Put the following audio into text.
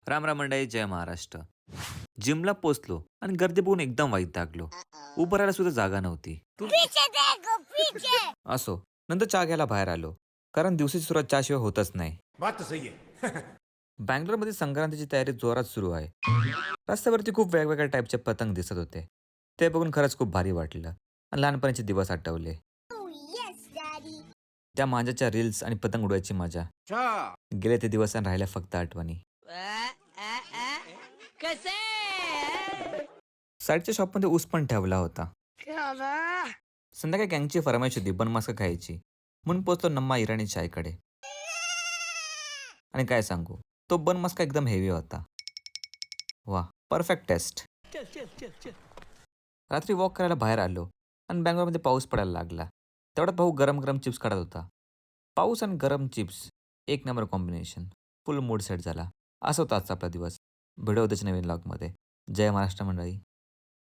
राम राम मंडळी, जय महाराष्ट्र. जिमला पोचलो आणि गर्दी बघून एकदम वैतागलो. उभं राहायला सुद्धा जागा नव्हती. पीछे देखो पीछे. असो, नंतर चहा घ्यायला बाहेर आलो. कारण दिवसाची सुरुवात चहाशिवाय होतच नाही. बात तो सही है. बंगलोरमध्ये संक्रांतीची तयारी जोरात सुरू आहे. रस्त्यावरती खूप वेगवेगळ्या टाईपचे पतंग दिसत होते. ते बघून खरंच खूप भारी वाटलं आणि लहानपणीचे दिवस आठवले. Oh yes, daddy. त्या मांजाच्या रील्स आणि पतंग उडवायची मजा. अच्छा. गेले ते दिवस आणि राहिल्या फक्त आठवणी. कसे? साईडच्या शॉपमध्ये ऊस पण ठेवला होता. संध्याकाळी गँगची फरमाईश होती बनमास्क खायची. म्हणून पोचलो नम्मा इराणी चायकडे. आणि काय सांगू, तो बनमास्का एकदम हेवी होता. वा, परफेक्ट टेस्ट. रात्री वॉक करायला बाहेर आलो आणि बँगलोरमध्ये पाऊस पडायला लागला. तेवढ्यात भाऊ गरम गरम चिप्स काढत होता. पाऊस आणि गरम चिप्स, एक नंबर कॉम्बिनेशन. फुल मूड सेट झाला. असा होता आजचा आपला दिवस. भेटू उद्याच्या नवीन लॉगमध्ये. जय महाराष्ट्र मंडळी.